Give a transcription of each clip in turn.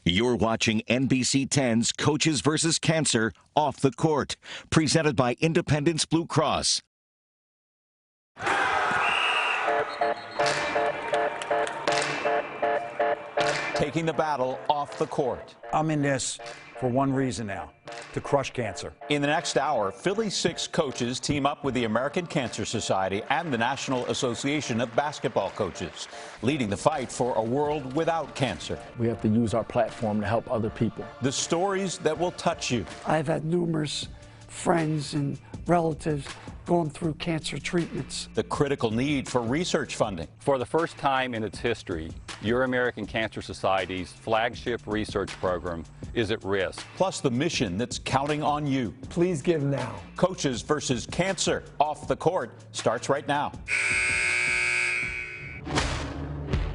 You're watching NBC 10's Coaches vs. Cancer Off the Court, presented by Independence Blue Cross. Taking the battle off the court. I'm in this for one reason now, to crush cancer. In the next hour, Philly 6 coaches team up with the American Cancer Society and the National Association of Basketball Coaches, leading the fight for a world without cancer. We have to use our platform to help other people. The stories that will touch you. I've had numerous friends and relatives going through cancer treatments. The critical need for research funding. For the first time in its history, your American Cancer Society's flagship research program is at risk. Plus the mission that's counting on you. Please give now. Coaches versus Cancer Off the Court starts right now.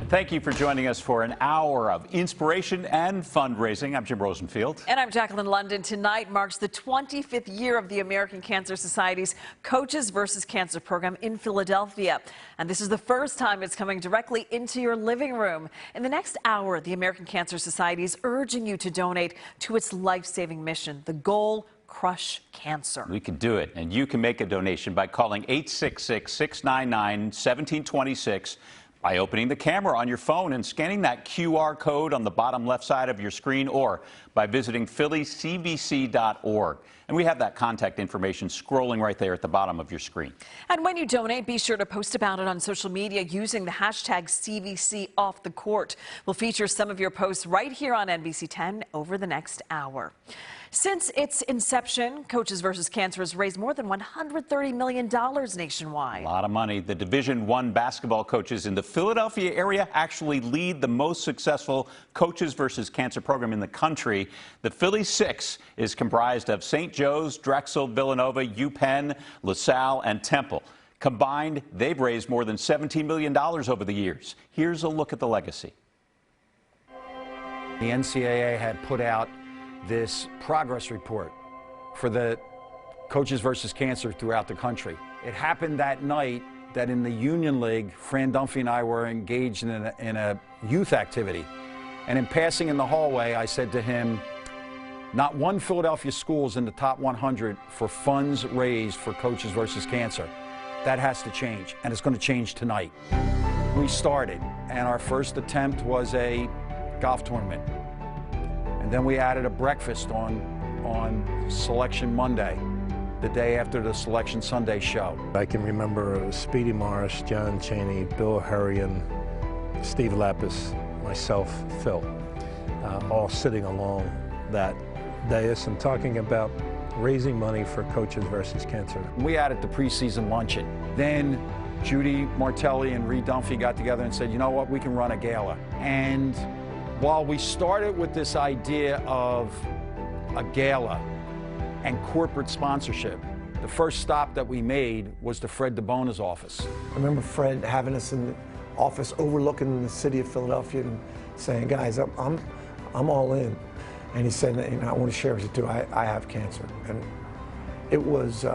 Thank you for joining us for an hour of inspiration and fundraising. I'm Jim Rosenfield. And I'm Jacqueline London. Tonight marks the 25th year of the American Cancer Society's Coaches vs. Cancer program in Philadelphia. And this is the first time it's coming directly into your living room. In the next hour, the American Cancer Society is urging you to donate to its life-saving mission. The goal: crush cancer. We can do it, and you can make a donation by calling 866-699-1726, by opening the camera on your phone and scanning that QR code on the bottom left side of your screen, or by visiting phillycvc.org. And we have that contact information scrolling right there at the bottom of your screen. And when you donate, be sure to post about it on social media using the hashtag #CVCOffTheCourt. We'll feature some of your posts right here on NBC 10 over the next hour. Since its inception, Coaches vs. Cancer has raised more than $130 million nationwide. A lot of money. The Division I basketball coaches in the Philadelphia area actually lead the most successful Coaches vs. Cancer program in the country. The Philly 6 is comprised of St. Joe's, Drexel, Villanova, UPenn, LaSalle, and Temple. Combined, they've raised more than $17 million over the years. Here's a look at the legacy. The NCAA had put out this progress report for the Coaches vs. Cancer throughout the country. It happened that night that in the Union League, Fran Dunphy and I were engaged in a youth activity. And in passing in the hallway, I said to him, not one Philadelphia school is in the top 100 for funds raised for Coaches vs. Cancer. That has to change, and it's going to change tonight. We started, and our first attempt was a golf tournament. And then we added a breakfast on Selection Monday, the day after the Selection Sunday show. I can remember Speedy Morris, John Chaney, Bill Hurrian, Steve Lapis, myself, Phil, all sitting along that dais and talking about raising money for Coaches vs. Cancer. We added the preseason luncheon. Then Judy Martelli and Reed Dunphy got together and said, you know what, we can run a gala. And while we started with this idea of a gala and corporate sponsorship, the first stop that we made was to Fred DeBona's office. I remember Fred having us in the office overlooking the city of Philadelphia and saying, guys, I'm all in. And he said, I want to share with you too, I have cancer. And it was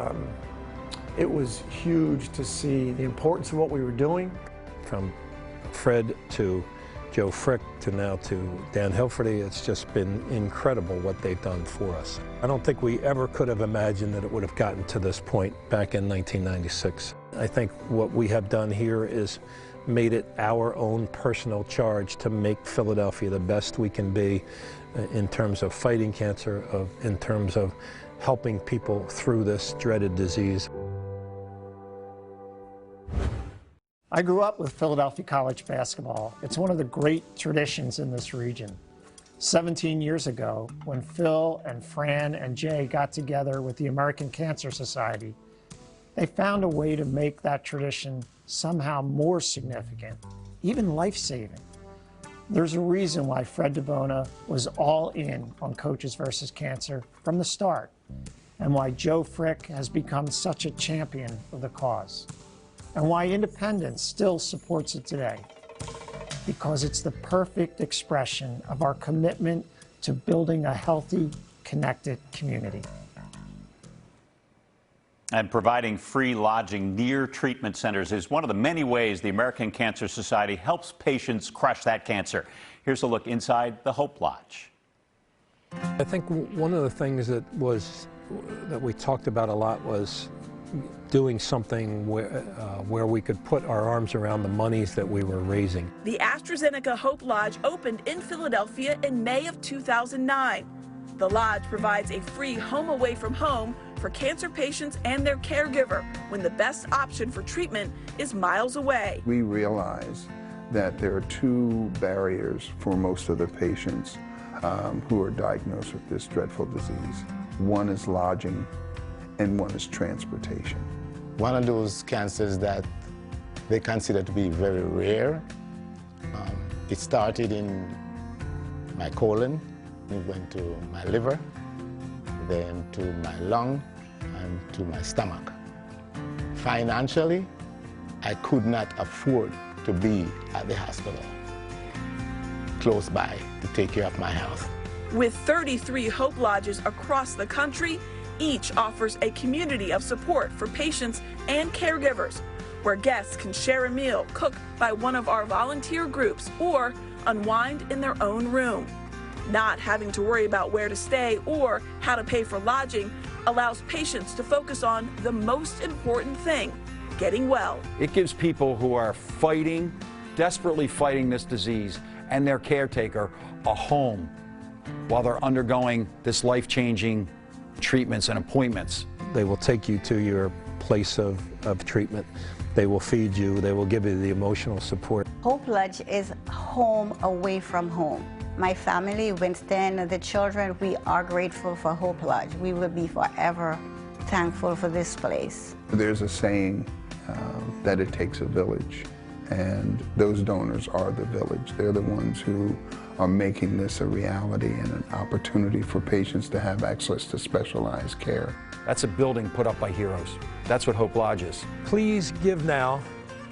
huge to see the importance of what we were doing. From Fred to Joe Frick to now to Dan Hilferty, it's just been incredible what they've done for us. I don't think we ever could have imagined that it would have gotten to this point back in 1996. I think what we have done here is made it our own personal charge to make Philadelphia the best we can be in terms of fighting cancer, in terms of helping people through this dreaded disease. I grew up with Philadelphia college basketball. It's one of the great traditions in this region. 17 years ago, when Phil and Fran and Jay got together with the American Cancer Society, they found a way to make that tradition somehow more significant, even life-saving. There's a reason why Fred DeBona was all in on Coaches vs. Cancer from the start, and why Joe Frick has become such a champion of the cause, and why Independence still supports it today, because it's the perfect expression of our commitment to building a healthy, connected community. And providing free lodging near treatment centers is one of the many ways the American Cancer Society helps patients crush that cancer. Here's a look inside the Hope Lodge. I think one of the things that we talked about a lot was doing something where we could put our arms around the monies that we were raising. The Astrazeneca Hope Lodge opened in Philadelphia in May of 2009. The lodge provides a free home away from home for cancer patients and their caregiver when the best option for treatment is miles away. We realize that there are two barriers for most of the patients who are diagnosed with this dreadful disease. One is lodging and one is transportation. One of those cancers that they consider to be very rare, it started in my colon, it went to my liver, then to my lung, and to my stomach. Financially, I could not afford to be at the hospital close by to take care of my health. With 33 Hope Lodges across the country, each offers a community of support for patients and caregivers, where guests can share a meal cooked by one of our volunteer groups or unwind in their own room. Not having to worry about where to stay or how to pay for lodging allows patients to focus on the most important thing, getting well. It gives people who are fighting, desperately fighting this disease, and their caretaker a home while they're undergoing this life-changing treatments and appointments. They will take you to your place of treatment. They will feed you. They will give you the emotional support. Hope Lodge is home away from home. My family, Winston, the children, we are grateful for Hope Lodge. We will be forever thankful for this place. There's a saying that it takes a village, and those donors are the village. They're the ones who are making this a reality and an opportunity for patients to have access to specialized care. That's a building put up by heroes. That's what Hope Lodge is. Please give now.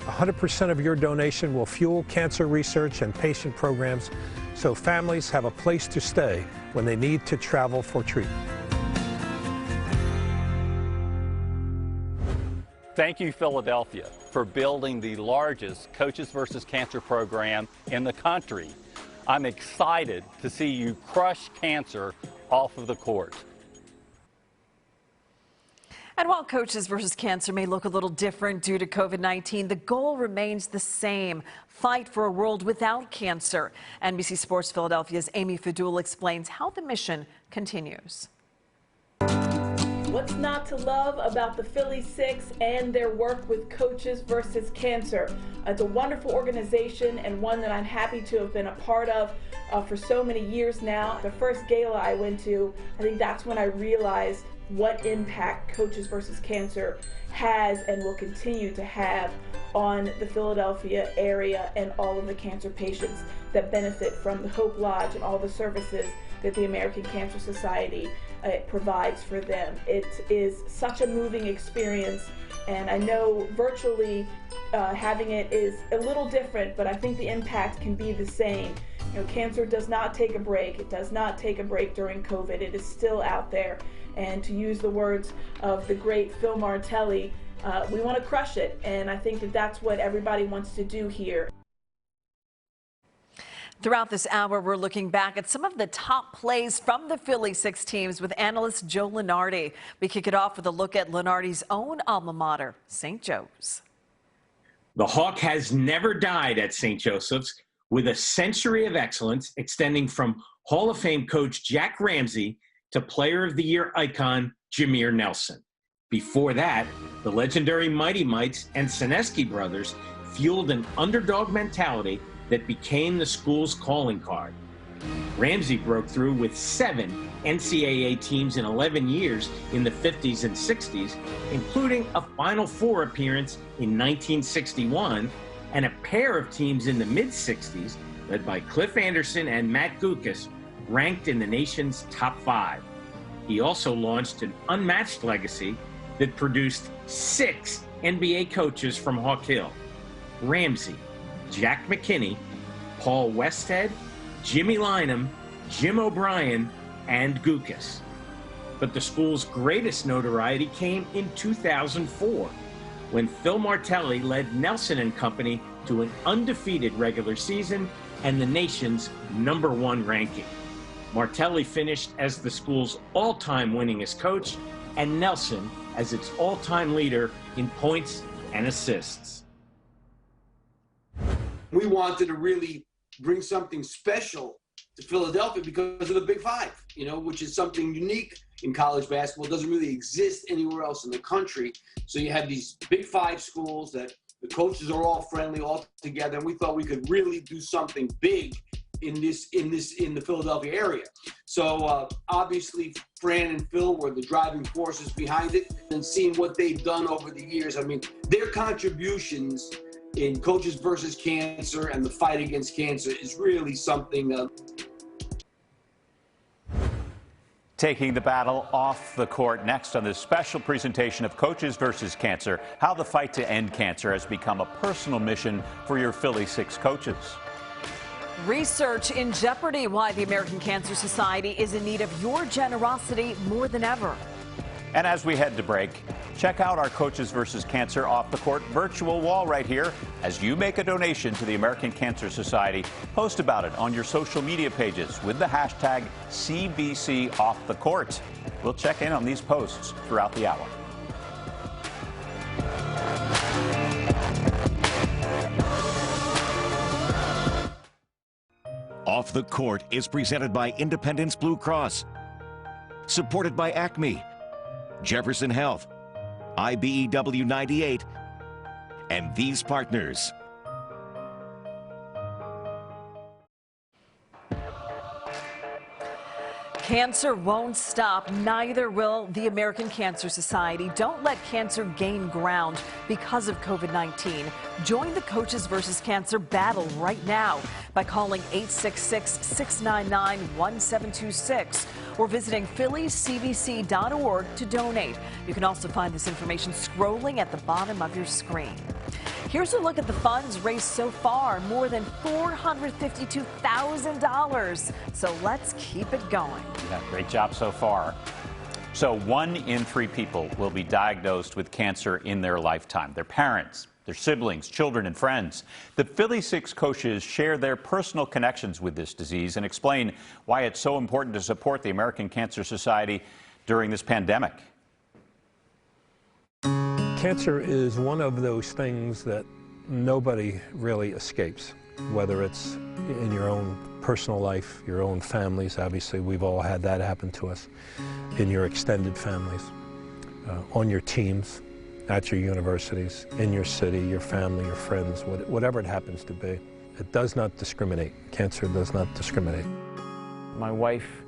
100% of your donation will fuel cancer research and patient programs so families have a place to stay when they need to travel for treatment. Thank you, Philadelphia, for building the largest Coaches vs. Cancer program in the country. I'm excited to see you crush cancer off of the court. And while Coaches vs. Cancer may look a little different due to COVID-19, the goal remains the same: fight for a world without cancer. NBC Sports Philadelphia's Amy Fadul explains how the mission continues. What's not to love about the Philly Six and their work with Coaches vs. Cancer? It's a wonderful organization and one that I'm happy to have been a part of for so many years now. The first gala I went to, I think that's when I realized what impact Coaches vs. Cancer has and will continue to have on the Philadelphia area and all of the cancer patients that benefit from the Hope Lodge and all the services that the American Cancer Society provides for them. It is such a moving experience, and I know virtually having it is a little different, but I think the impact can be the same. You know, cancer does not take a break. It does not take a break during COVID. It is still out there. And to use the words of the great Phil Martelli, we want to crush it. And I think that that's what everybody wants to do here. Throughout this hour, we're looking back at some of the top plays from the Philly Six teams with analyst Joe Lunardi. We kick it off with a look at Lunardi's own alma mater, St. Joe's. The Hawk has never died at St. Joseph's, with a century of excellence extending from Hall of Fame coach Jack Ramsey to Player of the Year icon Jameer Nelson. Before that, the legendary Mighty Mites and Sineski brothers fueled an underdog mentality that became the school's calling card. Ramsey broke through with 7 NCAA teams in 11 years in the 50s and 60s, including a Final Four appearance in 1961 and a pair of teams in the mid-60s, led by Cliff Anderson and Matt Gukas, ranked in the nation's top 5. He also launched an unmatched legacy that produced 6 NBA coaches from Hawk Hill: Ramsey, Jack McKinney, Paul Westhead, Jimmy Lynam, Jim O'Brien, and Gukas. But the school's greatest notoriety came in 2004, when Phil Martelli led Nelson and company to an undefeated regular season, and the nation's #1 ranking. Martelli finished as the school's all-time winningest coach, and Nelson as its all-time leader in points and assists. We wanted to really bring something special to Philadelphia because of the Big Five, you know, which is something unique in college basketball. It doesn't really exist anywhere else in the country. So you have these Big Five schools that the coaches are all friendly, all together, and we thought we could really do something big in the Philadelphia area. So obviously Fran and Phil were the driving forces behind it, and seeing what they've done over the years. I mean, their contributions in Coaches versus Cancer and the fight against cancer is really something. Taking the battle off the court next on this special presentation of Coaches versus Cancer, how the fight to end cancer has become a personal mission for your Philly 6 coaches. Research in jeopardy: why the American Cancer Society is in need of your generosity more than ever. And as we head to break, check out our Coaches versus Cancer off the court virtual wall right here. As you make a donation to the American Cancer Society, post about it on your social media pages with the hashtag #CVCOffTheCourt. We'll check in on these posts throughout the hour. Off the Court is presented by Independence Blue Cross, supported by Acme, Jefferson Health, IBEW 98, and these partners. Cancer won't stop, neither will the American Cancer Society. Don't let cancer gain ground because of COVID-19. Join the Coaches versus Cancer battle right now by calling 866-699-1726 or visiting phillycvc.org to donate. You can also find this information scrolling at the bottom of your screen. Here's a look at the funds raised so far, more than $452,000. So let's keep it going. Yeah, great job so far. So 1 in 3 people will be diagnosed with cancer in their lifetime. Their parents, their siblings, children, and friends. The Philly 6 coaches share their personal connections with this disease and explain why it's so important to support the American Cancer Society during this pandemic. Cancer is one of those things that nobody really escapes, whether it's in your own personal life, your own families. Obviously, we've all had that happen to us, in your extended families, on your teams, at your universities, in your city, your family, your friends, whatever it happens to be. It does not discriminate. Cancer does not discriminate. My wife,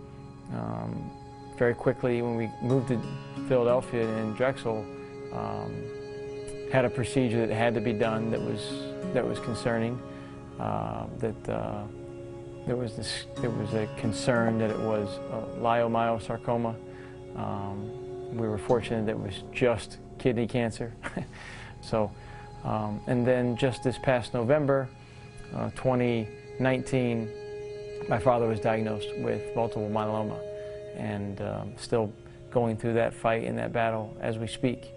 very quickly when we moved to Philadelphia and Drexel, had a procedure that had to be done that was concerning. There was a concern that it was leiomyosarcoma. We were fortunate that it was just kidney cancer. So, and then just this past November, 2019, my father was diagnosed with multiple myeloma, and still going through that fight and that battle as we speak.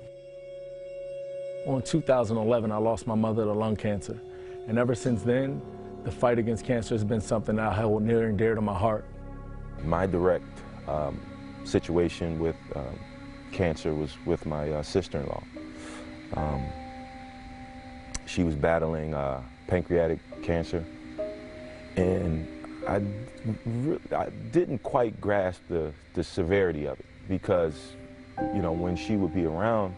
In 2011, I lost my mother to lung cancer, and ever since then, the fight against cancer has been something I held near and dear to my heart. My direct situation with cancer was with my sister-in-law. She was battling pancreatic cancer, and I didn't quite grasp the severity of it, because, you know, when she would be around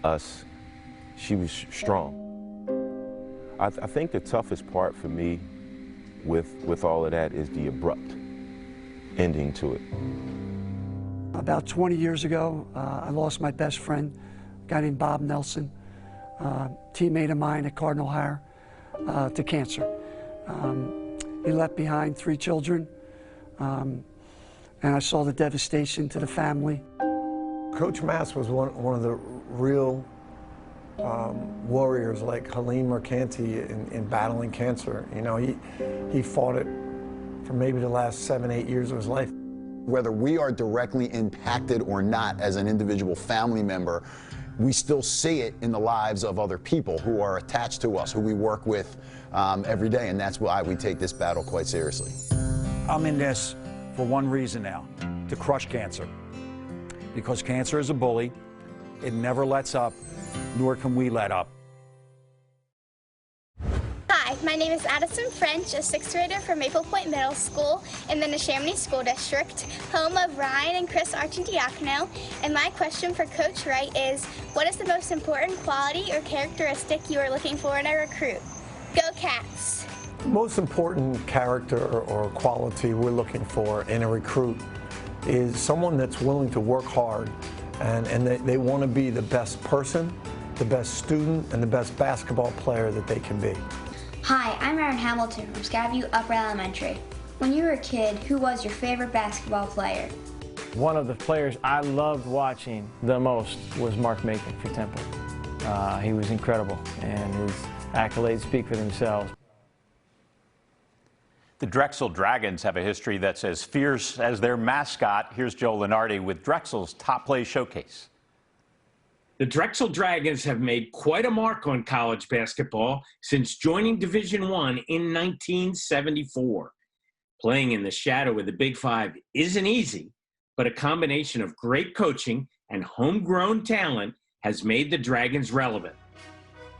us, she was strong. I think the toughest part for me with all of that is the abrupt ending to it. About 20 years ago, I lost my best friend, a guy named Bob Nelson, teammate of mine at Cardinal Hire, to cancer. He left behind 3 children, and I saw the devastation to the family. Coach Mass was one of the real warriors, like Halim Mercanti in battling cancer. You know, he fought it for maybe the last 7-8 years of his life. Whether we are directly impacted or not as an individual family member, we still see it in the lives of other people who are attached to us, who we work with every day, and that's why we take this battle quite seriously. I'm in this for one reason now, to crush cancer. Because cancer is a bully. It never lets up, nor can we let up. Hi, my name is Addison French, a sixth grader from Maple Point Middle School in the Neshaminy School District, home of Ryan and Chris Archidiacono. And my question for Coach Wright is, what is the most important quality or characteristic you are looking for in a recruit? Go Cats! The most important character or quality we're looking for in a recruit is someone that's willing to work hard and they want to be the best person, the best student, and the best basketball player that they can be. Hi, I'm Aaron Hamilton from Skyview Upper Elementary. When you were a kid, who was your favorite basketball player? One of the players I loved watching the most was Mark Macon for Temple. He was incredible, and his accolades speak for themselves. The Drexel Dragons have a history that's as fierce as their mascot. Here's Joe Lenardi with Drexel's Top Play Showcase. The Drexel Dragons have made quite a mark on college basketball since joining Division I in 1974. Playing in the shadow of the Big Five isn't easy, but a combination of great coaching and homegrown talent has made the Dragons relevant.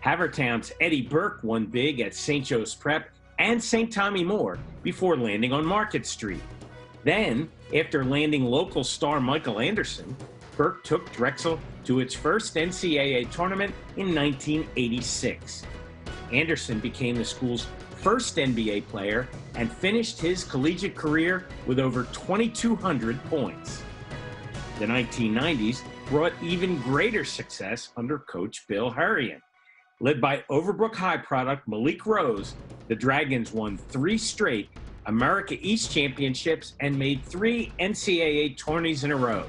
Havertown's Eddie Burke won big at St. Joe's Prep and St. Tommy Moore before landing on Market Street. Then, after landing local star Michael Anderson, Burke took Drexel to its first NCAA tournament in 1986. Anderson became the school's first NBA player and finished his collegiate career with over 2,200 points. The 1990s brought even greater success under Coach Bill Hurrian. Led by Overbrook High product Malik Rose, the Dragons won 3 straight America East championships and made 3 NCAA tourneys in a row.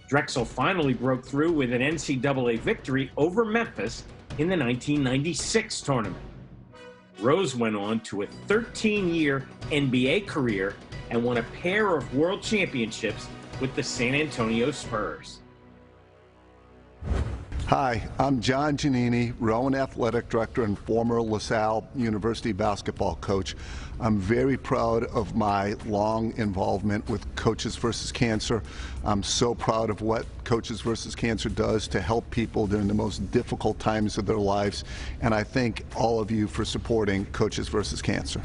Drexel finally broke through with an NCAA victory over Memphis in the 1996 tournament. Rose went on to a 13-year NBA career and won a pair of world championships with the San Antonio Spurs. Hi, I'm John Giannini, Rowan Athletic Director and former LaSalle University basketball coach. I'm very proud of my long involvement with Coaches vs. Cancer. I'm so proud of what Coaches vs. Cancer does to help people during the most difficult times of their lives, and I thank all of you for supporting Coaches vs. Cancer.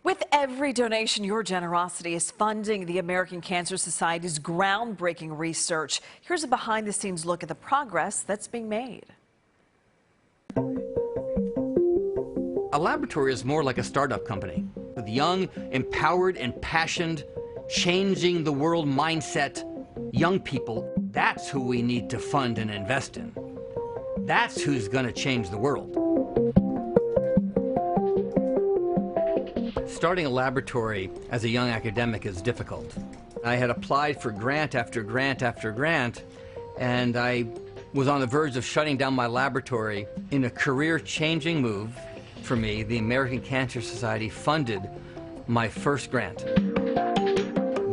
With every donation, your generosity is funding the American Cancer Society's groundbreaking research. Here's a behind-the-scenes look at the progress that's being made. A laboratory is more like a startup company with young, empowered, and passionate, changing the world mindset young people. That's who we need to fund and invest in. That's who's going to change the world. Starting a laboratory as a young academic is difficult. I had applied for grant after grant after grant, and I was on the verge of shutting down my laboratory. In a career-changing move for me, the American Cancer Society funded my first grant.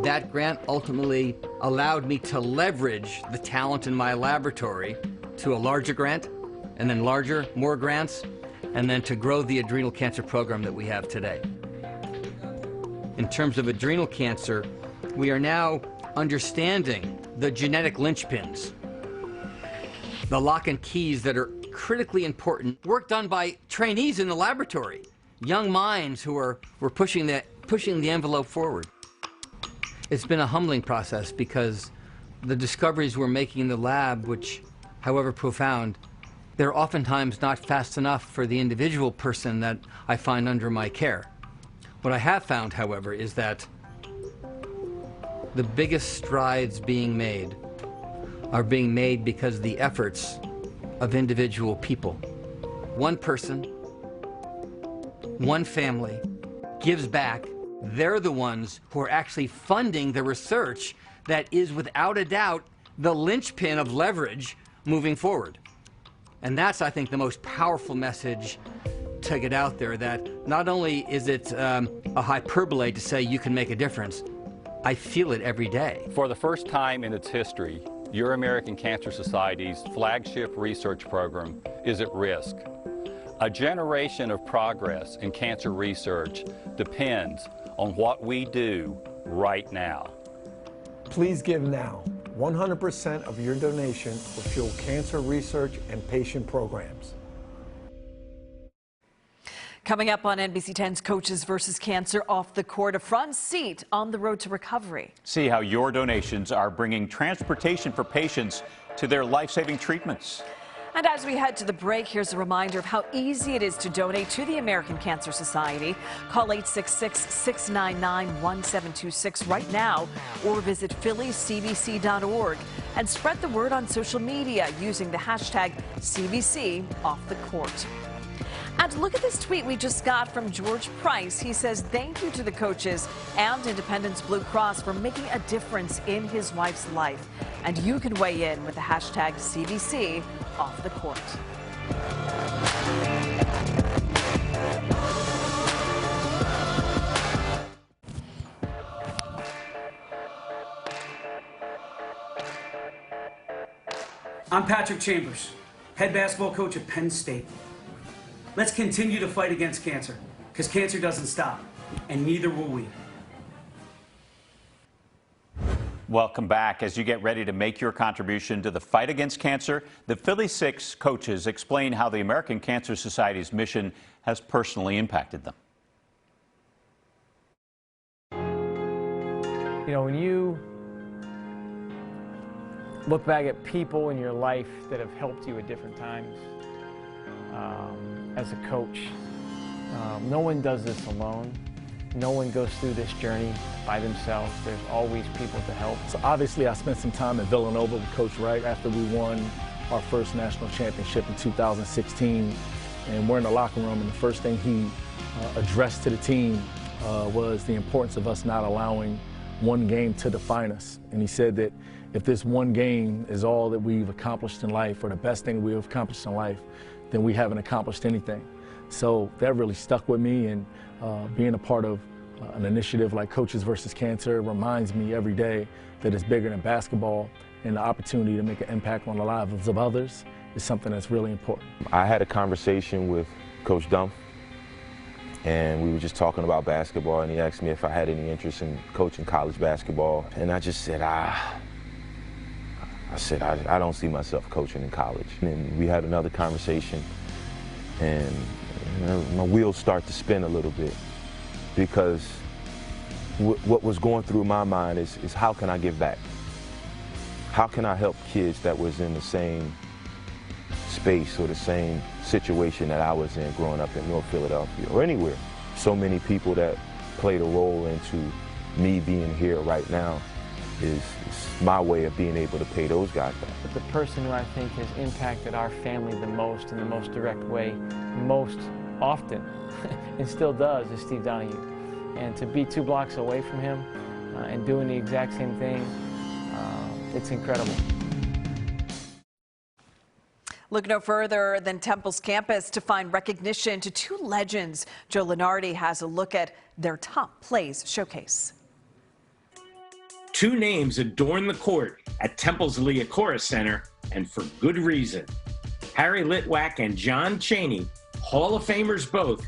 That grant ultimately allowed me to leverage the talent in my laboratory to a larger grant, and then larger, more grants, and then to grow the adrenal cancer program that we have today. In terms of adrenal cancer, we are now understanding the genetic linchpins, the lock and keys that are critically important. Work done by trainees in the laboratory, young minds who were pushing the envelope forward. It's been a humbling process because the discoveries we're making in the lab, which, however profound, they're oftentimes not fast enough for the individual person that I find under my care. What I have found, however, is that the biggest strides being made are being made because of the efforts of individual people. One person, one family gives back. They're the ones who are actually funding the research that is, without a doubt, the linchpin of leverage moving forward. And that's, I think, the most powerful message to get out there, that not only is it a hyperbole to say you can make a difference, I feel it every day. For the first time in its history, your American Cancer Society's flagship research program is at risk. A generation of progress in cancer research depends on what we do right now. Please give now. 100% of your donation will fuel cancer research and patient programs. Coming up on NBC 10's Coaches vs. Cancer Off the Court, a front seat on the road to recovery. See how your donations are bringing transportation for patients to their life-saving treatments. And as we head to the break, here's a reminder of how easy it is to donate to the American Cancer Society. Call 866-699-1726 right now or visit phillycbc.org and spread the word on social media using the hashtag CBC Off the Court. And look at this tweet we just got from George Price. He says thank you to the coaches and Independence Blue Cross for making a difference in his wife's life. And you can weigh in with the hashtag CBC Off the Court. I'm Patrick Chambers, head basketball coach at Penn State. Let's continue to fight against cancer, because cancer doesn't stop, and neither will we. Welcome back. As you get ready to make your contribution to the fight against cancer, the Philly 6 coaches explain how the American Cancer Society's mission has personally impacted them. You know, when you look back at people in your life that have helped you at different times, as a coach, no one does this alone. No one goes through this journey by themselves. There's always people to help. So obviously I spent some time at Villanova with Coach Wright after we won our first national championship in 2016. And we're in the locker room, and the first thing he addressed to the team was the importance of us not allowing one game to define us. And he said that if this one game is all that we've accomplished in life, or the best thing we've accomplished in life, then we haven't accomplished anything. So that really stuck with me, and being a part of an initiative like Coaches vs. Cancer reminds me every day that it's bigger than basketball, and the opportunity to make an impact on the lives of others is something that's really important. I had a conversation with Coach Dumpf, and we were just talking about basketball, and he asked me if I had any interest in coaching college basketball, and I just said, I don't see myself coaching in college. And we had another conversation, and my wheels start to spin a little bit, because what was going through my mind is how can I give back? How can I help kids that was in the same space or the same situation that I was in growing up in North Philadelphia or anywhere? So many people that played a role into me being here right now is my way of being able to pay those guys back. But the person who I think has impacted our family the most in the most direct way, most often, and still does, is Steve Donahue. And to be 2 blocks away from him and doing the exact same thing, it's incredible. Look no further than Temple's campus to find recognition to 2 legends. Joe Lenardi has a look at their top plays showcase. 2 names adorn the court at Temple's Liacouras Center, and for good reason. Harry Litwack and John Chaney, Hall of Famers both,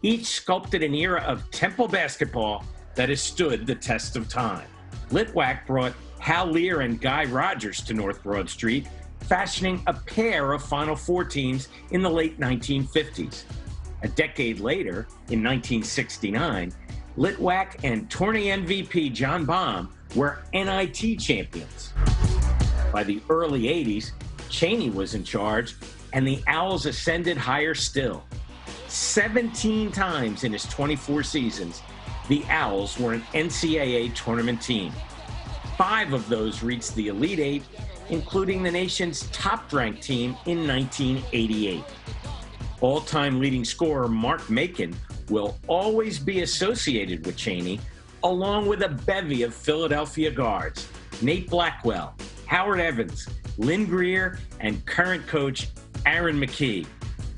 each sculpted an era of Temple basketball that has stood the test of time. Litwack brought Hal Lear and Guy Rogers to North Broad Street, fashioning a pair of Final Four teams in the late 1950s. A decade later, in 1969, Litwack and tourney MVP John Baum were NIT champions. By the early 80s, Chaney was in charge, and the Owls ascended higher still. 17 times in his 24 seasons, the Owls were an NCAA tournament team. 5 of those reached the Elite 8, including the nation's top-ranked team in 1988. All-time leading scorer Mark Macon will always be associated with Chaney, along with a bevy of Philadelphia guards, Nate Blackwell, Howard Evans, Lynn Greer, and current coach Aaron McKee,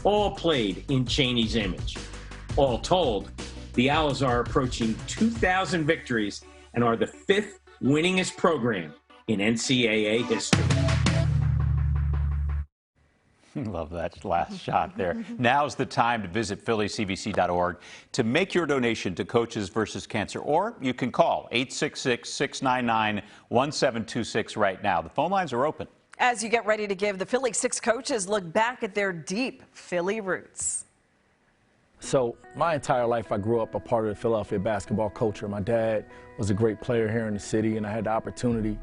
all played in Chaney's image. All told, the Owls are approaching 2,000 victories and are the 5th winningest program in NCAA history. Love that last shot there. Now's the time to visit phillycvc.org to make your donation to Coaches vs. Cancer, or you can call 866-699-1726 right now. The phone lines are open. As you get ready to give, the Philly 6 coaches look back at their deep Philly roots. So my entire life, I grew up a part of the Philadelphia basketball culture. My dad was a great player here in the city, and I had the opportunity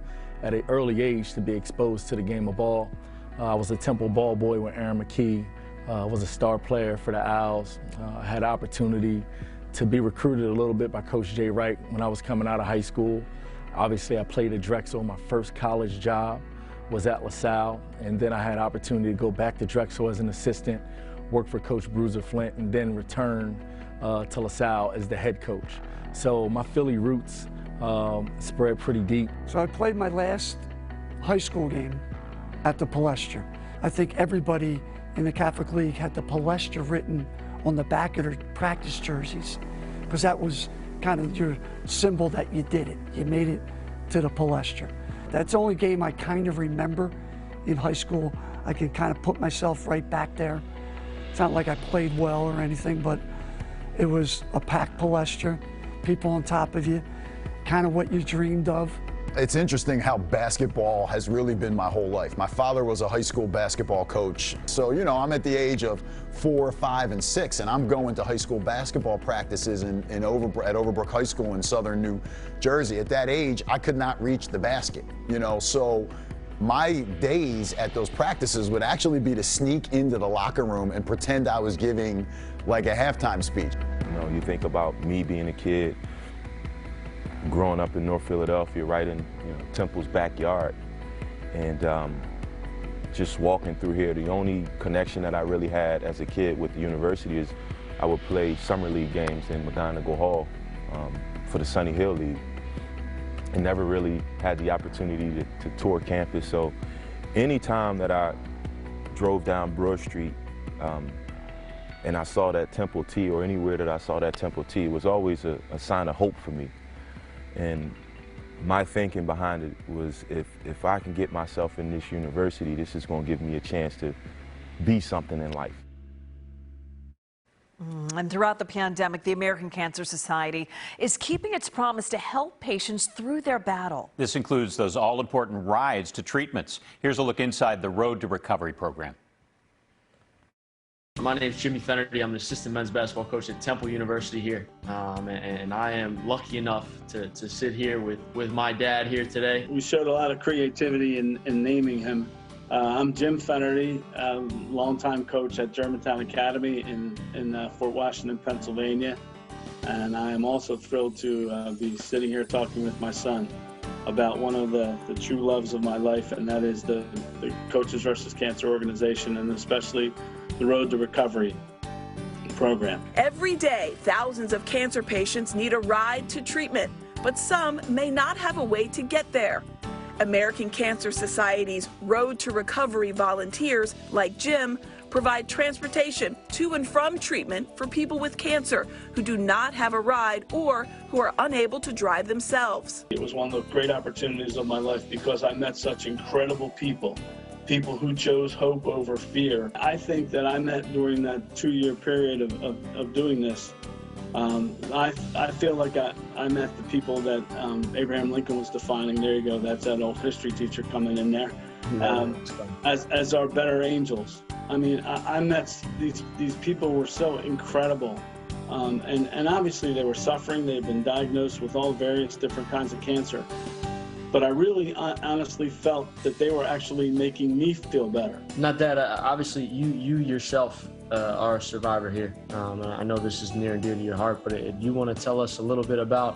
at an early age to be exposed to the game of ball. I was a Temple ball boy with Aaron McKee, was a star player for the Owls. I had the opportunity to be recruited a little bit by Coach Jay Wright when I was coming out of high school. Obviously, I played at Drexel. My first college job was at LaSalle, and then I had the opportunity to go back to Drexel as an assistant, work for Coach Bruiser Flint, and then return to LaSalle as the head coach. So my Philly roots spread pretty deep. So I played my last high school game at the Palestra. I think everybody in the Catholic League had the Palestra written on the back of their practice jerseys, because that was kind of your symbol that you did it. You made it to the Palestra. That's the only game I kind of remember in high school. I can kind of put myself right back there. It's not like I played well or anything, but it was a packed Palestra, people on top of you, kind of what you dreamed of. It's interesting how basketball has really been my whole life. My father was a high school basketball coach. So, you know, I'm at the age of 4, 5, and 6, and I'm going to high school basketball practices at Overbrook High School in southern New Jersey. At that age, I could not reach the basket, you know, so my days at those practices would actually be to sneak into the locker room and pretend I was giving like a halftime speech. You know, you think about me being a kid, growing up in North Philadelphia, right in Temple's backyard, and just walking through here. The only connection that I really had as a kid with the university is I would play summer league games in McGonigal Hall for the Sunny Hill League, and never really had the opportunity to tour campus. So anytime that I drove down Broad Street and I saw that Temple T, or anywhere that I saw that Temple T, it was always a sign of hope for me. And my thinking behind it was, if I can get myself in this university, this is going to give me a chance to be something in life. And throughout the pandemic, the American Cancer Society is keeping its promise to help patients through their battle. This includes those all-important rides to treatments. Here's a look inside the Road to Recovery program. My name is Jimmy Fennerty. I'm an assistant men's basketball coach at Temple University here. And I am lucky enough to sit here with my dad here today. We showed a lot of creativity in naming him. I'm Jim Fennerty, longtime coach at Germantown Academy in Fort Washington, Pennsylvania. And I am also thrilled to be sitting here talking with my son about one of the true loves of my life, and that is the Coaches vs. Cancer organization, and especially the Road to Recovery program. Every day, thousands of cancer patients need a ride to treatment, but some may not have a way to get there. American Cancer Society's Road to Recovery volunteers, like Jim, provide transportation to and from treatment for people with cancer who do not have a ride or who are unable to drive themselves. It was one of the great opportunities of my life because I met such incredible people who chose hope over fear. I think that I met during that 2-year period of doing this. I feel like I met the people that Abraham Lincoln was defining. There you go, that's that old history teacher coming in there. As our better angels. I mean, I met these people were so incredible. And obviously they were suffering. They've been diagnosed with all various different kinds of cancer. But I really honestly felt that they were actually making me feel better. Not that, obviously you yourself are a survivor here. I know this is near and dear to your heart, but do you want to tell us a little bit about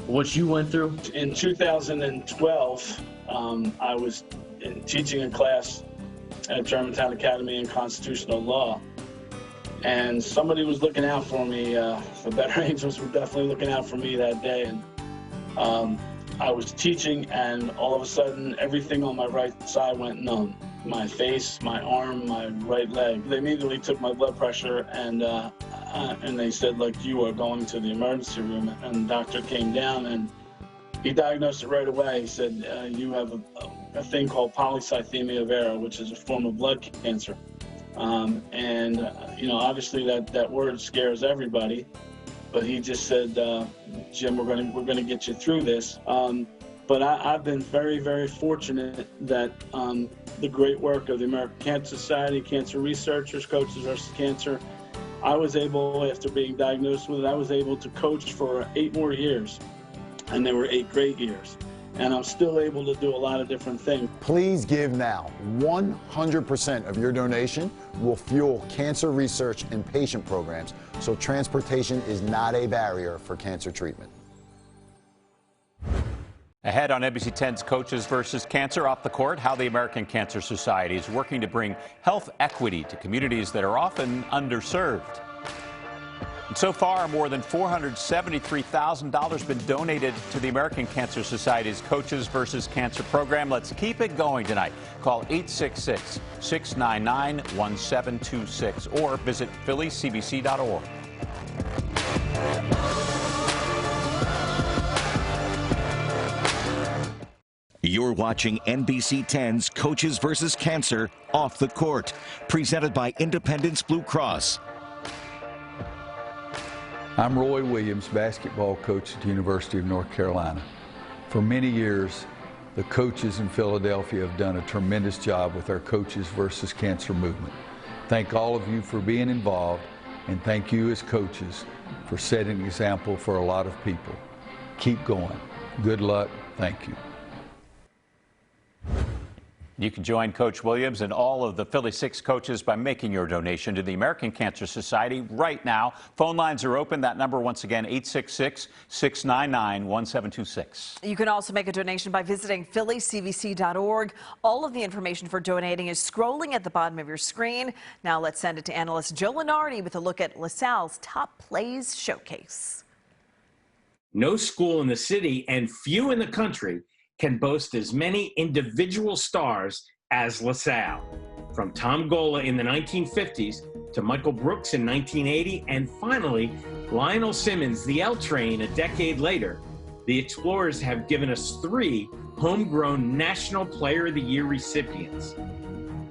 what you went through? In 2012, I was teaching a class at Germantown Academy in Constitutional Law, and somebody was looking out for me. The better angels were definitely looking out for me that day. And I was teaching, and all of a sudden, everything on my right side went numb. My face, my arm, my right leg. They immediately took my blood pressure, and they said, like, you are going to the emergency room. And the doctor came down, and He diagnosed it right away. He said, you have a thing called polycythemia vera, which is a form of blood cancer. You know, obviously that word scares everybody, but he just said, Jim, we're going to get you through this. But I've been very, very fortunate that the great work of the American Cancer Society, cancer researchers, Coaches versus Cancer, I was able, after being diagnosed with it, I was able to coach for 8 more years. And they were 8 great years. And I'm still able to do a lot of different things. Please give now. 100% of your donation will fuel cancer research and patient programs, so transportation is not a barrier for cancer treatment. Ahead on NBC 10's Coaches versus Cancer, off the court, how the American Cancer Society is working to bring health equity to communities that are often underserved. And so far, more than $473,000 been donated to the American Cancer Society's Coaches versus Cancer program. Let's keep it going tonight. Call 866-699-1726 or visit phillycbc.org. You're watching NBC 10's Coaches versus Cancer, Off the Court, presented by Independence Blue Cross. I'm Roy Williams, basketball coach at the University of North Carolina. For many years, the coaches in Philadelphia have done a tremendous job with our Coaches versus Cancer movement. Thank all of you for being involved, and thank you as coaches for setting an example for a lot of people. Keep going. Good luck. Thank you. You can join Coach Williams and all of the Philly 6 coaches by making your donation to the American Cancer Society right now. Phone lines are open. That number, once again, 866-699-1726. You can also make a donation by visiting phillycbc.org. All of the information for donating is scrolling at the bottom of your screen. Now let's send it to analyst Joe Lenardi with a look at LaSalle's Top Plays Showcase. No school in the city and few in the country can boast as many individual stars as LaSalle. From Tom Gola in the 1950s to Michael Brooks in 1980, and finally, Lionel Simmons, the L Train, a decade later, the Explorers have given us 3 homegrown National Player of the Year recipients.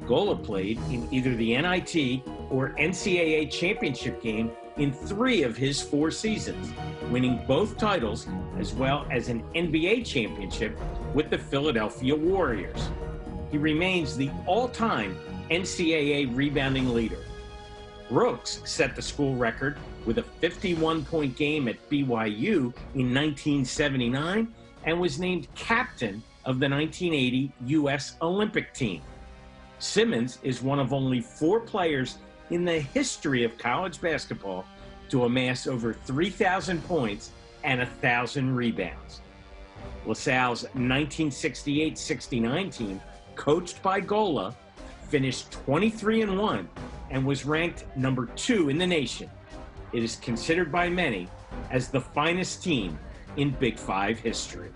Gola played in either the NIT or NCAA championship game in 3 of his 4 seasons, winning both titles as well as an NBA championship with the Philadelphia Warriors. He remains the all-time NCAA rebounding leader. Brooks set the school record with a 51-point game at BYU in 1979 and was named captain of the 1980 U.S. Olympic team. Simmons is one of only 4 players in the history of college basketball to amass over 3,000 points and 1,000 rebounds. LaSalle's 1968-69 team, coached by Gola, finished 23-1 and was ranked number 2 in the nation. It is considered by many as the finest team in Big 5 history.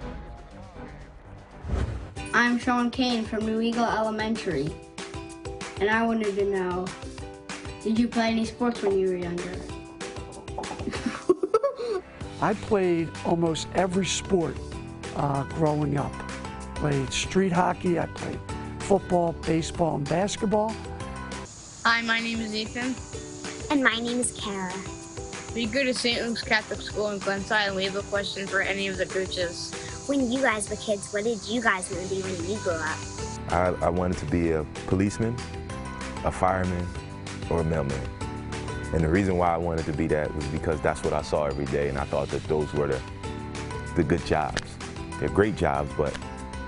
I'm Sean Kane from New Eagle Elementary, and I wanted to know, did you play any sports when you were younger? I played almost every sport growing up. Played street hockey, I played football, baseball, and basketball. Hi, my name is Ethan. And my name is Kara. We go to St. Luke's Catholic School in Glenside, and we have a question for any of the coaches. When you guys were kids, what did you guys want to be when you grew up? I wanted to be a policeman, a fireman, or a mailman. And the reason why I wanted to be that was because that's what I saw every day, and I thought that those were the good jobs. They're great jobs, but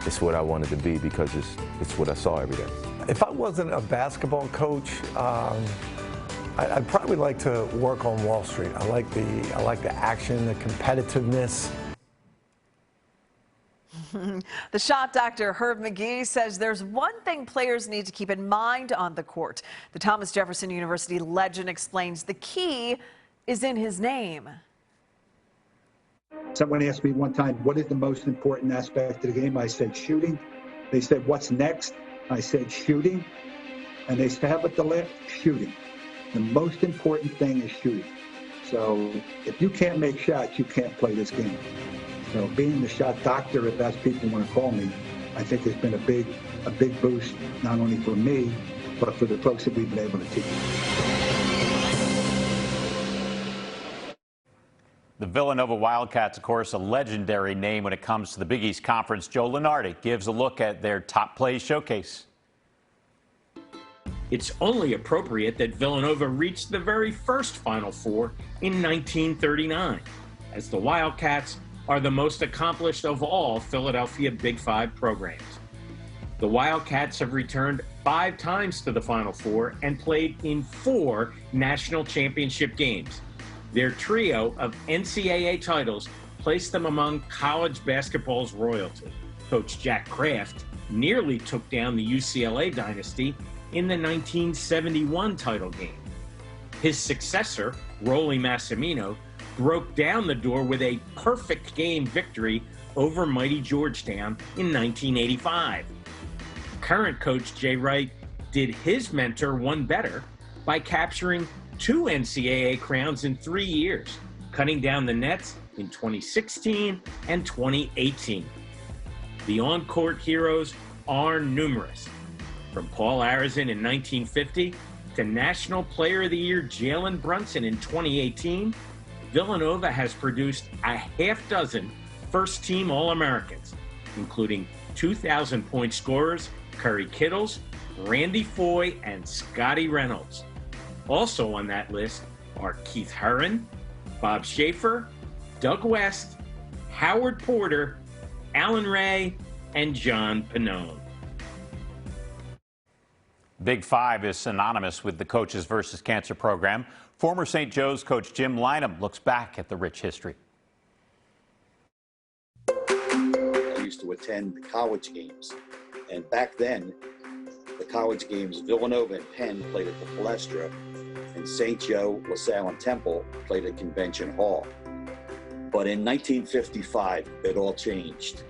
it's what I wanted to be because it's what I saw every day. If I wasn't a basketball coach, I'd probably like to work on Wall Street. I like the action, the competitiveness. The shot doctor, Herb McGee, says there's one thing players need to keep in mind on the court. The Thomas Jefferson University legend explains the key is in his name. Someone asked me one time, what is the most important aspect of the game? I said, shooting. They said, what's next? I said, shooting. And they said, how about the left? Shooting. The most important thing is shooting. So if you can't make shots, you can't play this game. So being the shot doctor, if that's people want to call me, I think has been a big boost, not only for me, but for the folks that we've been able to teach. The Villanova Wildcats, of course, a legendary name when it comes to the Big East Conference. Joe Lunardi gives a look at their top plays showcase. It's only appropriate that Villanova reached the very first Final Four in 1939, as the Wildcats are the most accomplished of all Philadelphia Big Five programs. The Wildcats have returned 5 times to the Final Four and played in 4 national championship games. Their trio of NCAA titles placed them among college basketball's royalty. Coach Jack Kraft nearly took down the UCLA dynasty in the 1971 title game. His successor, Rollie Massimino, broke down the door with a perfect game victory over mighty Georgetown in 1985. Current coach Jay Wright did his mentor one better by capturing 2 NCAA crowns in 3 years, cutting down the nets in 2016 and 2018. The on-court heroes are numerous, from Paul Arizin in 1950 to National Player of the Year Jalen Brunson in 2018. Villanova has produced a half dozen first-team All-Americans, including 2,000-point scorers Curry Kittles, Randy Foye, and Scotty Reynolds. Also on that list are Keith Herron, Bob Schaefer, Doug West, Howard Porter, Alan Ray, and John Pannone. Big Five is synonymous with the Coaches versus Cancer program. Former St. Joe's coach Jim Lynam looks back at the rich history. I used to attend the college games, and back then, the college games, Villanova and Penn played at the Palestra, and St. Joe, LaSalle, and Temple played at Convention Hall. But in 1955, it all changed,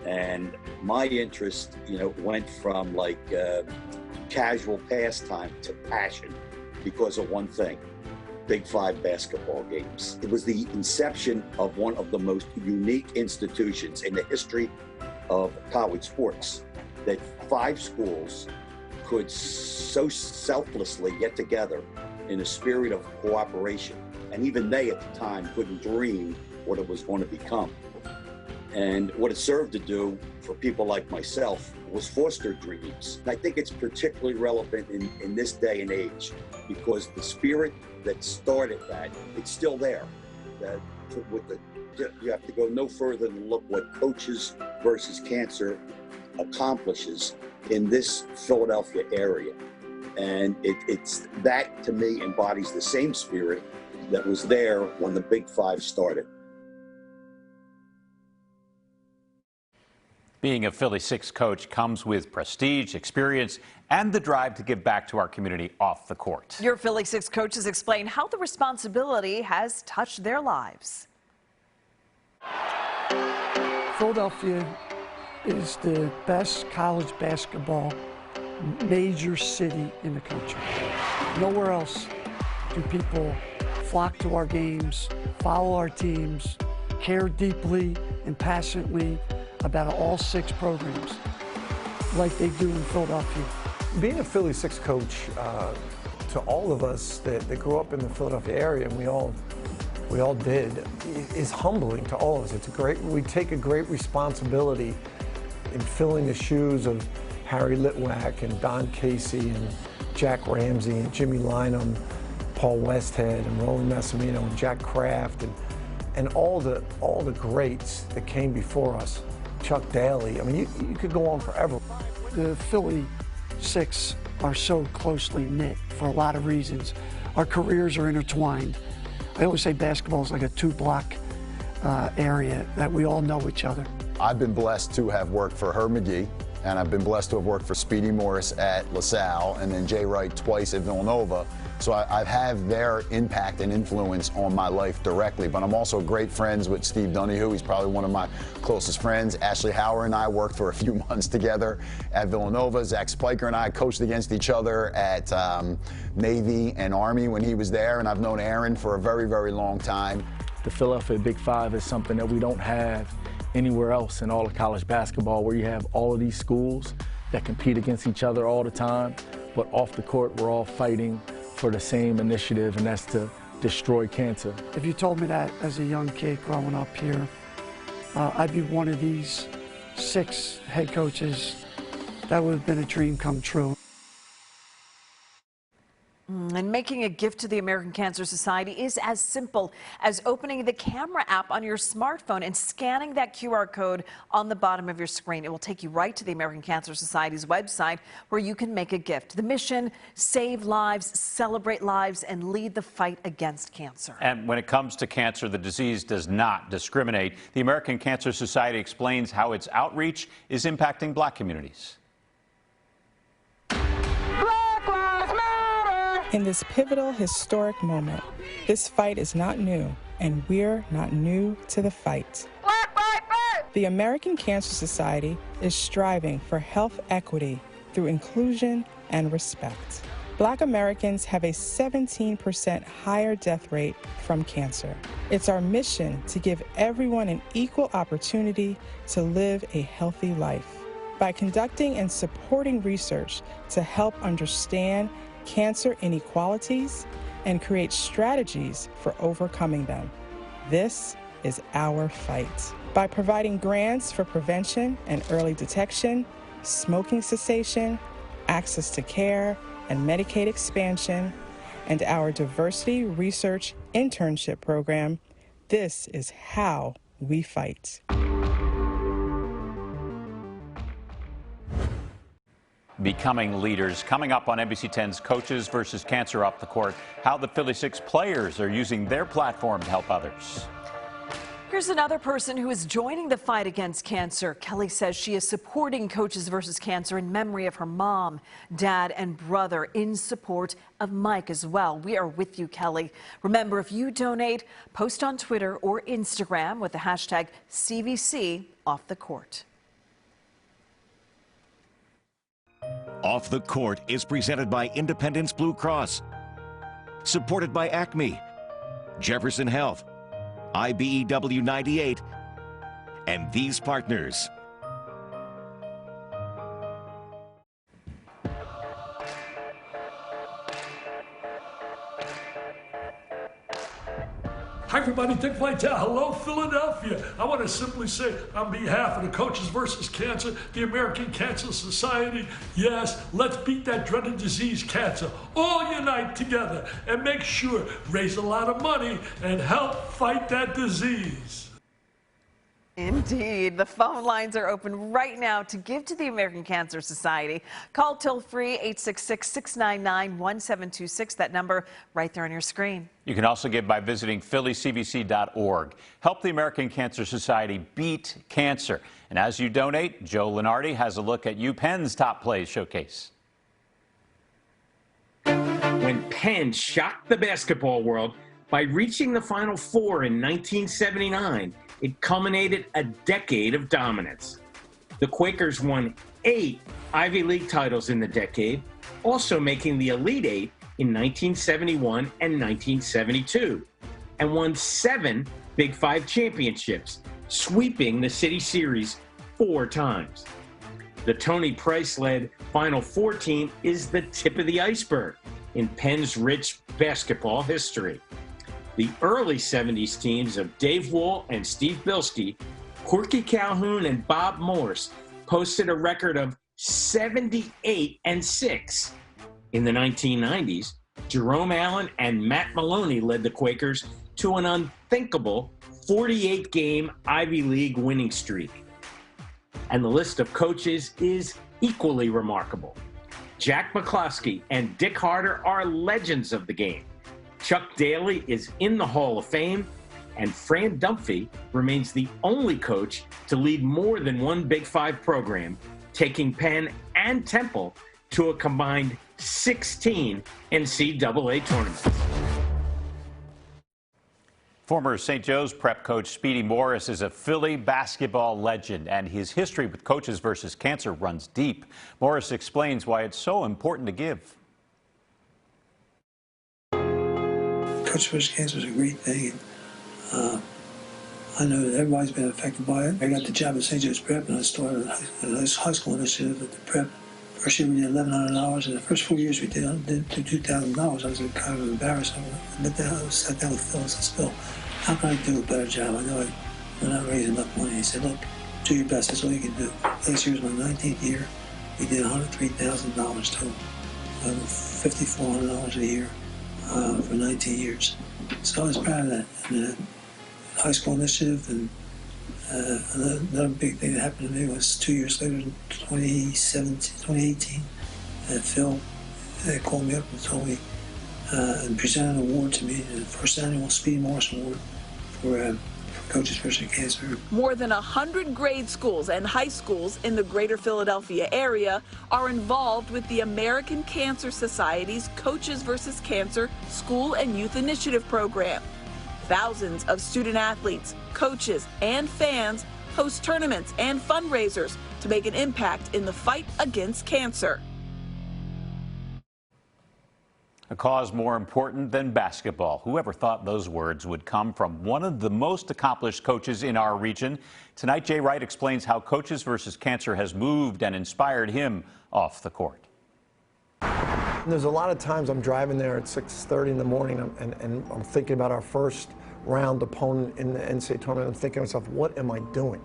and my interest, went from like casual pastime to passion because of one thing: Big Five basketball games. It was the inception of one of the most unique institutions in the history of college sports, that 5 schools could so selflessly get together in a spirit of cooperation. And even they at the time couldn't dream what it was going to become. And what it served to do for people like myself was foster dreams. And I think it's particularly relevant in this day and age, because the spirit that started that, it's still there. You have to go no further than look what Coaches versus Cancer accomplishes in this Philadelphia area. And it's that, to me, embodies the same spirit that was there when the Big Five started. Being a Philly Six coach comes with prestige, experience, and the drive to give back to our community off the court. Your Philly Six coaches explain how the responsibility has touched their lives. Philadelphia is the best college basketball major city in the country. Nowhere else do people flock to our games, follow our teams, care deeply and passionately about all 6 programs like they do in Philadelphia. Being a Philly Six coach, to all of us that grew up in the Philadelphia area, and we all did, is humbling to all of us. We take a great responsibility in filling the shoes of Harry Litwack and Don Casey and Jack Ramsey and Jimmy Lynam, Paul Westhead and Rollie Massimino and Jack Kraft and all the greats that came before us. Chuck Daly. I mean, you could go on forever. The Philly Six are so closely knit for a lot of reasons. Our careers are intertwined. I always say basketball is like a 2-block area that we all know each other. I've been blessed to have worked for Herb McGee, and I've been blessed to have worked for Speedy Morris at LaSalle, and then Jay Wright twice at Villanova. So I've had their impact and influence on my life directly, but I'm also great friends with Steve Donahue. He's probably one of my closest friends. Ashley Howard and I worked for a few months together at Villanova. Zach Spiker and I coached against each other at Navy and Army when he was there, and I've known Aaron for a very, very long time. The Philadelphia Big Five is something that we don't have anywhere else in all of college basketball, where you have all of these schools that compete against each other all the time, but off the court we're all fighting for the same initiative, and that's to destroy cancer. If you told me that as a young kid growing up here, I'd be one of these 6 head coaches, that would have been a dream come true. And making a gift to the American Cancer Society is as simple as opening the camera app on your smartphone and scanning that QR code on the bottom of your screen. It will take you right to the American Cancer Society's website where you can make a gift. The mission: save lives, celebrate lives, and lead the fight against cancer. And when it comes to cancer, the disease does not discriminate. The American Cancer Society explains how its outreach is impacting Black communities. In this pivotal, historic moment, this fight is not new, and we're not new to the fight. The American Cancer Society is striving for health equity through inclusion and respect. Black Americans have a 17% higher death rate from cancer. It's our mission to give everyone an equal opportunity to live a healthy life. By conducting and supporting research to help understand cancer inequalities and create strategies for overcoming them. This is our fight. By providing grants for prevention and early detection, smoking cessation, access to care, and Medicaid expansion, and our diversity research internship program, this is how we fight. Becoming leaders. Coming up on NBC 10's Coaches versus Cancer Off the Court, how the Philly 6 players are using their platform to help others. Here's another person who is joining the fight against cancer. Kelly says she is supporting Coaches versus Cancer in memory of her mom, dad, and brother, in support of Mike as well. We are with you, Kelly. Remember, if you donate, post on Twitter or Instagram with the hashtag CVC Off the Court. Off the Court is presented by Independence Blue Cross, supported by Acme, Jefferson Health, IBEW 98, and these partners. Hi everybody, Dick Vitale. Hello, Philadelphia. I want to simply say on behalf of the Coaches versus Cancer, the American Cancer Society, yes, let's beat that dreaded disease, cancer. All unite together and make sure, raise a lot of money and help fight that disease. Indeed. The phone lines are open right now to give to the American Cancer Society. Call toll-free 866-699-1726. That number right there on your screen. You can also give by visiting phillycbc.org. Help the American Cancer Society beat cancer. And as you donate, Joe Lenardi has a look at UPenn's top plays showcase. When Penn shocked the basketball world by reaching the Final Four in 1979, it culminated a decade of dominance. The Quakers won 8 Ivy League titles in the decade, also making the Elite Eight in 1971 and 1972, and won 7 Big Five championships, sweeping the City Series 4 times. The Tony Price-led Final Four team is the tip of the iceberg in Penn's rich basketball history. The early 70s teams of Dave Wohl and Steve Bilski, Corky Calhoun and Bob Morse posted a record of 78-6. In the 1990s, Jerome Allen and Matt Maloney led the Quakers to an unthinkable 48-game Ivy League winning streak. And the list of coaches is equally remarkable. Jack McCloskey and Dick Harder are legends of the game. Chuck Daly is in the Hall of Fame, and Fran Dunphy remains the only coach to lead more than one Big Five program, taking Penn and Temple to a combined 16 NCAA tournaments. Former St. Joe's prep coach Speedy Morris is a Philly basketball legend, and his history with Coaches versus Cancer runs deep. Morris explains why it's so important to give. Coaches versus Cancer is a great thing. I know that everybody's been affected by it. I got the job at St. Joe's Prep, and I started a high school initiative at the Prep. First year we did $1,100, and the first 4 years we did $2,000. I was kind of embarrassed. I sat down with Phil and said, "Phil, how can I do a better job? I know we're not raising enough money." He said, "Look, do your best. That's all you can do." Last year was my 19th year. We did $103,000 total, $5,400 a year for 19 years. So I was proud of that. And high school initiative, and another big thing that happened to me was 2 years later, in 2018, Phil called me up and told me and presented an award to me, the first annual Speedy Morris Award for Coaches versus Cancer. More than 100 grade schools and high schools in the greater Philadelphia area are involved with the American Cancer Society's Coaches versus Cancer School and Youth Initiative program. Thousands of student athletes, coaches, and fans host tournaments and fundraisers to make an impact in the fight against cancer. A cause more important than basketball. Whoever thought those words would come from one of the most accomplished coaches in our region? Tonight, Jay Wright explains how Coaches versus Cancer has moved and inspired him off the court. There's a lot of times I'm driving there at 6:30 in the morning and I'm thinking about our first round opponent in the NCAA tournament. I'm thinking to myself, what am I doing?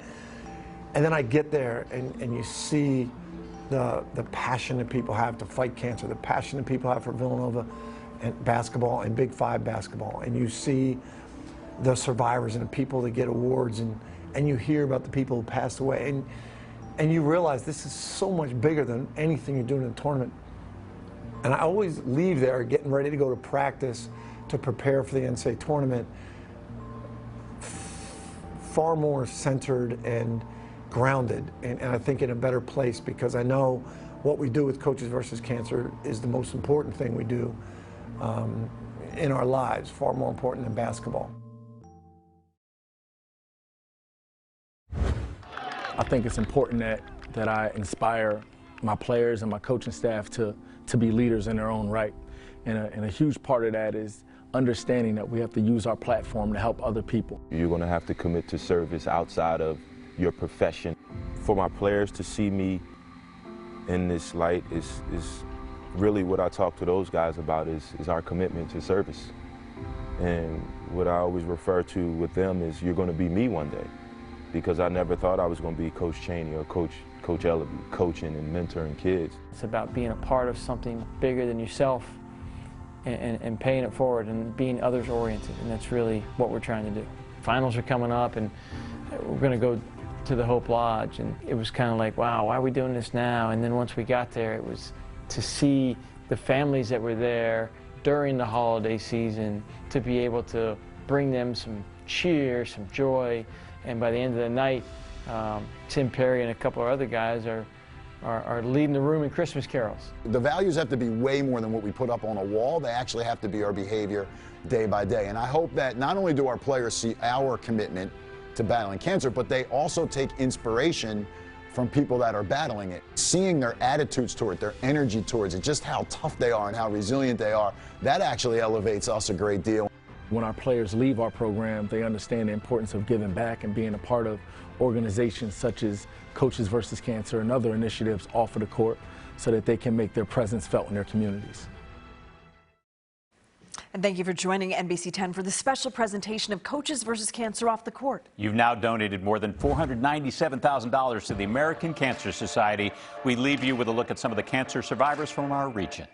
And then I get there and you see the passion that people have to fight cancer, the passion that people have for Villanova and basketball and Big Five basketball. And you see the survivors and the people that get awards, and you hear about the people who passed away. And you realize this is so much bigger than anything you're doing in the tournament. And I always leave there getting ready to go to practice to prepare for the NCAA tournament far more centered and grounded, and I think in a better place, because I know what we do with Coaches versus Cancer is the most important thing we do in our lives, far more important than basketball. I think it's important that I inspire my players and my coaching staff to be leaders in their own right. And a huge part of that is understanding that we have to use our platform to help other people. You're going to have to commit to service outside of your profession. For my players to see me in this light is really what I talk to those guys about is our commitment to service. And what I always refer to with them is you're going to be me one day, because I never thought I was going to be Coach Chaney or Coach Ellaby, coaching and mentoring kids. It's about being a part of something bigger than yourself and paying it forward and being others oriented, and that's really what we're trying to do. Finals are coming up and we're going to go to the Hope Lodge, and it was kind of like, wow, why are we doing this now? And then once we got there, it was to see the families that were there during the holiday season, to be able to bring them some cheer, some joy, and by the end of the night, Tim Perry and a couple of other guys are leading the room in Christmas carols. The values have to be way more than what we put up on a wall. They actually have to be our behavior day by day. And I hope that not only do our players see our commitment to battling cancer, but they also take inspiration from people that are battling it. Seeing their attitudes toward it, their energy towards it, just how tough they are and how resilient they are, that actually elevates us a great deal. When our players leave our program, they understand the importance of giving back and being a part of organizations such as Coaches versus Cancer and other initiatives off of the court, so that they can make their presence felt in their communities. And thank you for joining NBC 10 for the special presentation of Coaches versus Cancer off the court. You've now donated more than $497,000 to the American Cancer Society. We leave you with a look at some of the cancer survivors from our region.